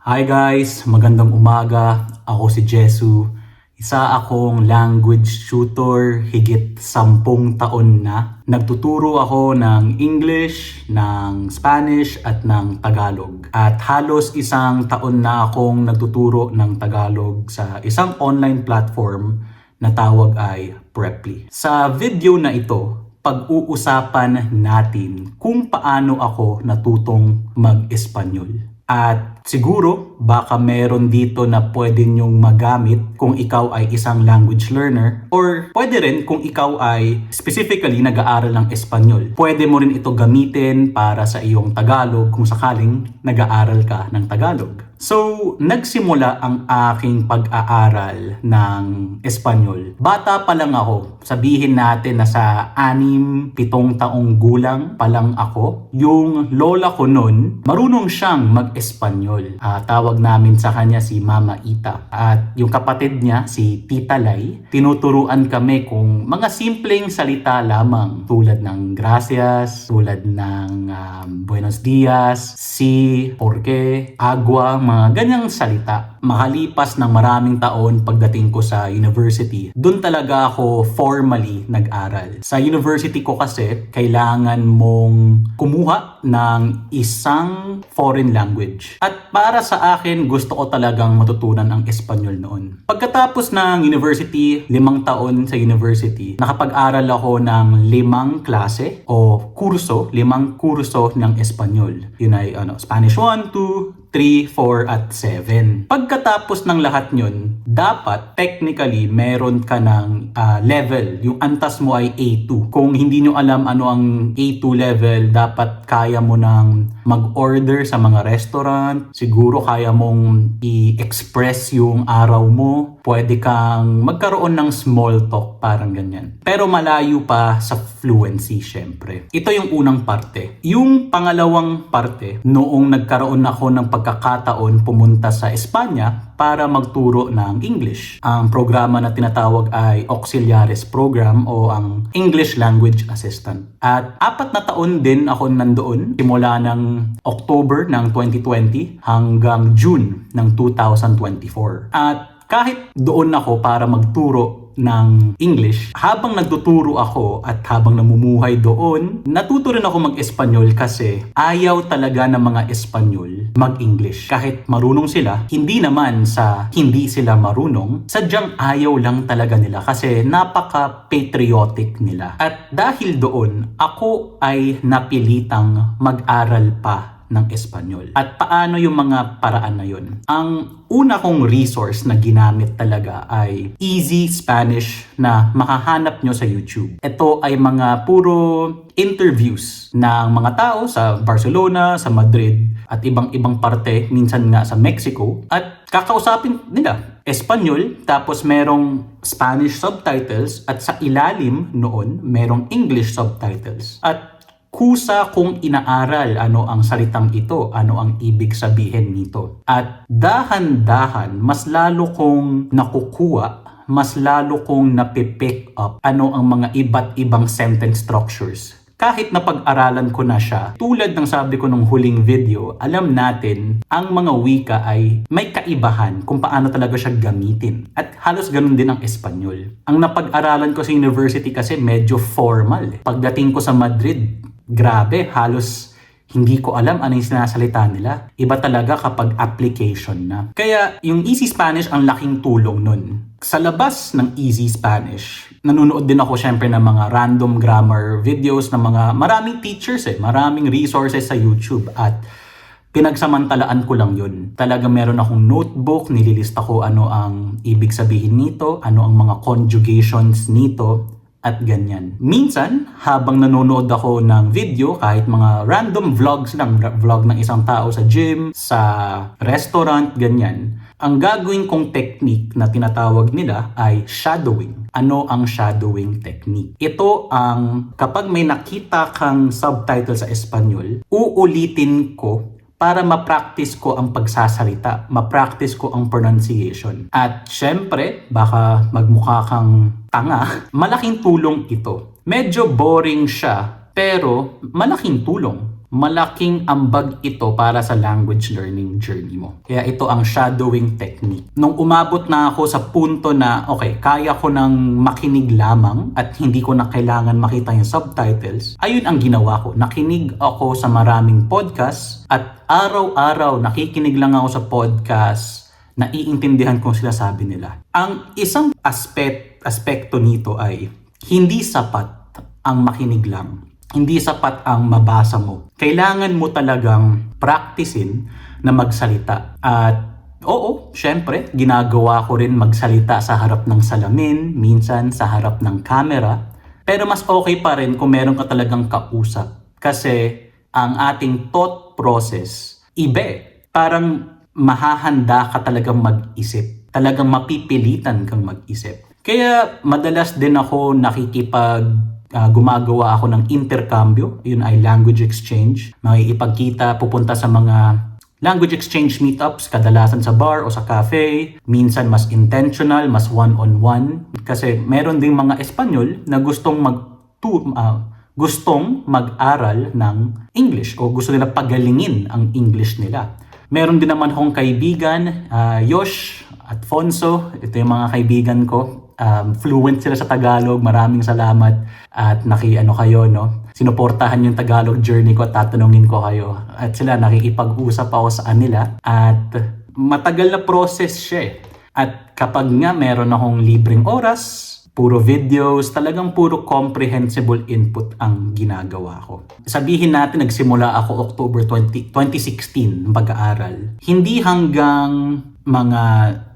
Hi guys, magandang umaga. Ako si Jesu. Isa akong language tutor higit 10 taon na. Nagtuturo ako ng English, ng Spanish at ng Tagalog. At halos 1 taon na akong nagtuturo ng Tagalog sa isang online platform na tawag ay Preply. Sa video na ito, pag-uusapan natin kung paano ako natutong mag-Espanyol. At siguro, baka meron dito na pwede nyong magamit kung ikaw ay isang language learner or pwede rin kung ikaw ay specifically nag-aaral ng Espanyol. Pwede mo rin ito gamitin para sa iyong Tagalog kung sakaling nag-aaral ka ng Tagalog. So, nagsimula ang aking pag-aaral ng Espanyol. Bata pa lang ako. Sabihin natin na sa 6-7 taong gulang pa lang ako. Yung lola ko nun, marunong siyang mag-Espanyol. Tawag namin sa kanya si Mama Ita. At yung kapatid niya, si Tita Lai, tinuturuan kami kung mga simpleng salita lamang. Tulad ng gracias, tulad ng buenos dias, si, porque, agua, mga ganyang salita. Makalipas ng maraming taon pagdating ko sa university, doon talaga ako formally nag-aral. Sa university ko kasi, kailangan mong kumuha ng isang foreign language. At para sa akin, gusto ko talagang matutunan ang Espanyol noon. Pagkatapos ng university, 5 taon sa university, nakapag-aral ako ng 5 klase o kurso, 5 kurso ng Espanyol. Yun ay Spanish 1, 2, 3, 4, at 7. Pagkatapos ng lahat yun, dapat technically meron ka ng level. Yung antas mo ay A2. Kung hindi nyo alam ano ang A2 level, dapat kaya mo nang mag-order sa mga restaurant. Siguro kaya mong i-express yung araw mo. Pwede kang magkaroon ng small talk, parang ganyan. Pero malayo pa sa fluency, syempre. Ito yung unang parte. Yung pangalawang parte, noong nagkaroon ako ng pagkakataon pumunta sa Espanya para magturo ng English. Ang programa na tinatawag ay Auxiliares Program o ang English Language Assistant. At 4 na taon din ako nandoon, simula ng October ng 2020 hanggang June ng 2024. At kahit doon ako para magturo ng English, habang nagtuturo ako at habang namumuhay doon, natuto rin ako mag-Espanyol kasi ayaw talaga ng mga Espanyol mag-English. Kahit marunong sila, hindi naman sa hindi sila marunong, sadyang ayaw lang talaga nila kasi napaka-patriotic nila. At dahil doon, ako ay napilitang mag-aral pa ng Espanyol. At paano yung mga paraan na yun? Ang una kong resource na ginamit talaga ay Easy Spanish na makahanap nyo sa YouTube. Ito ay mga puro interviews ng mga tao sa Barcelona, sa Madrid, at ibang-ibang parte, minsan nga sa Mexico. At kakausapin nila Espanyol, tapos merong Spanish subtitles, at sa ilalim noon, merong English subtitles. At kusa kong inaaral ano ang salitang ito, ano ang ibig sabihin nito. At dahan-dahan, mas lalo kong nakukuha, mas lalo kong napipick up ano ang mga iba't ibang sentence structures. Kahit napag-aralan ko na siya, tulad ng sabi ko nung huling video, alam natin ang mga wika ay may kaibahan kung paano talaga siya gamitin. At halos ganun din ang Espanyol. Ang napag-aralan ko sa university kasi medyo formal. Pagdating ko sa Madrid, grabe, halos hindi ko alam ano yung sinasalita nila. Iba talaga kapag application na. Kaya yung Easy Spanish ang laking tulong nun. Sa labas ng Easy Spanish, nanonood din ako syempre ng mga random grammar videos ng mga maraming teachers maraming resources sa YouTube at pinagsamantalaan ko lang yun. Talaga meron akong notebook, nililista ko ano ang ibig sabihin nito, ano ang mga conjugations nito, at ganyan. Minsan, habang nanonood ako ng video, kahit mga random vlogs lang, vlog ng isang tao sa gym, sa restaurant, ganyan, ang gagawin kong technique na tinatawag nila ay shadowing. Ano ang shadowing technique? Ito ang kapag may nakita kang subtitle sa Espanyol, uulitin ko para ma-practice ko ang pagsasalita, ma-practice ko ang pronunciation. At syempre, baka magmukha kang tanga, malaking tulong ito. Medyo boring siya, pero malaking tulong. malaking ambag ito para sa language learning journey mo. Kaya ito ang shadowing technique. Nung umabot na ako sa punto na, okay, kaya ko nang makinig lamang at hindi ko na kailangan makita yung subtitles, ayun ang ginawa ko. Nakinig ako sa maraming podcast at araw-araw nakikinig lang ako sa podcast na iintindihan kung sinasabi nila. Ang isang aspekto nito ay hindi sapat ang makinig lang. Hindi sapat ang mabasa mo. Kailangan mo talagang practicein na magsalita. At oo, syempre, ginagawa ko rin magsalita sa harap ng salamin, minsan sa harap ng camera. Pero mas okay pa rin kung meron ka talagang kausap. Kasi ang ating thought process, ibe, parang mahahanda ka talagang mag-isip. Talagang mapipilitan kang mag-isip. Kaya madalas din ako gumagawa ako ng intercambio, yun ay language exchange. Makikipagkita, pupunta sa mga language exchange meetups, kadalasan sa bar o sa cafe. Minsan mas intentional, mas one-on-one. Kasi meron ding mga Espanyol na gustong mag-aral ng English o gusto nila pagalingin ang English nila. Meron din naman akong kaibigan, Yosh at Fonso. Ito yung mga kaibigan ko. Fluent sila sa Tagalog. Maraming salamat at kayo, no? Sinuportahan yung Tagalog journey ko at tatanungin ko kayo. At sila nakikipag-usap ako sa kanila at matagal na process siya eh. At kapag nga meron akong libreng oras, puro videos, talagang puro comprehensible input ang ginagawa ko. Sabihin natin nagsimula ako October 2016 ng pag-aaral. Hindi hanggang mga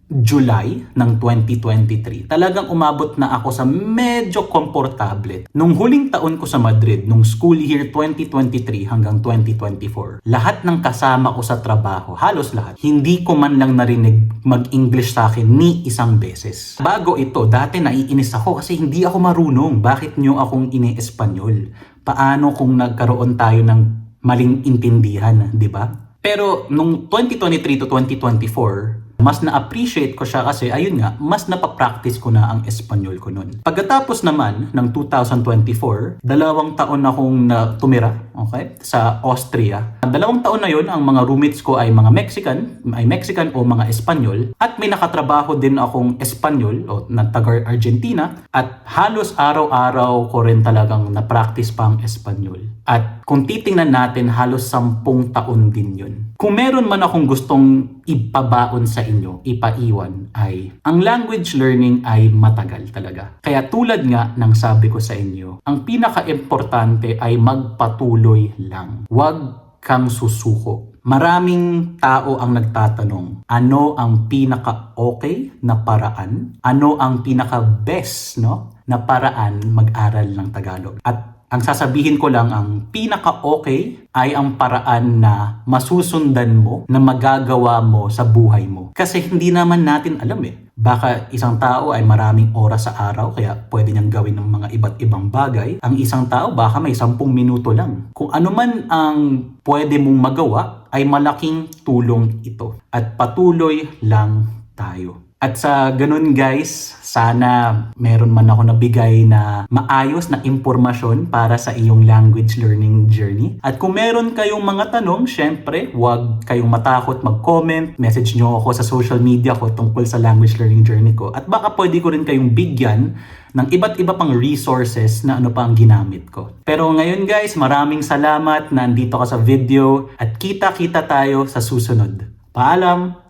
July ng 2023, talagang umabot na ako sa medyo komportable. Nung huling taon ko sa Madrid, nung school year 2023 hanggang 2024, lahat ng kasama ko sa trabaho, halos lahat, hindi ko man lang narinig mag-English sa akin ni isang beses. Bago ito, dati naiinis ako kasi hindi ako marunong. Bakit nyo akong ini-Espanyol? Paano kung nagkaroon tayo ng maling intindihan, di ba? Pero nung 2023 to 2024, mas na-appreciate ko siya kasi ayun nga, mas napapractice ko na ang Espanyol ko nun. Pagkatapos naman ng 2024, 2 taon akong tumira, okay, sa Austria. 2 taon na yun, ang mga roommates ko ay mga Mexican o mga Espanyol. At may nakatrabaho din akong Espanyol o na taga Argentina. At halos araw-araw ko rin talagang na-practice pa ang Espanyol. At kung titingnan natin, halos 10 taon din yun. Kung meron man akong gustong ipabaon sa inyo, ipaiwan, ay ang language learning ay matagal talaga. Kaya tulad nga ng sabi ko sa inyo, ang pinaka-importante ay magpatuloy lang. Huwag kang susuko. Maraming tao ang nagtatanong, ano ang pinaka-okay na paraan? Ano ang pinaka-best, na paraan mag-aral ng Tagalog? At ang sasabihin ko lang, ang pinaka-okay ay ang paraan na masusundan mo, na magagawa mo sa buhay mo. Kasi hindi naman natin alam eh. Baka isang tao ay maraming oras sa araw, kaya pwede niyang gawin ng mga iba't ibang bagay. Ang isang tao baka may 10 minuto lang. Kung ano man ang pwede mong magawa, ay malaking tulong ito. At patuloy lang tayo. At sa ganun guys, sana meron man ako nabigay na maayos na impormasyon para sa iyong language learning journey. At kung meron kayong mga tanong, syempre, huwag kayong matakot mag-comment. Message nyo ako sa social media ko tungkol sa language learning journey ko. At baka pwede ko rin kayong bigyan ng iba't iba pang resources na ano pa ang ginamit ko. Pero ngayon guys, maraming salamat na andito ka sa video at kita-kita tayo sa susunod. Paalam!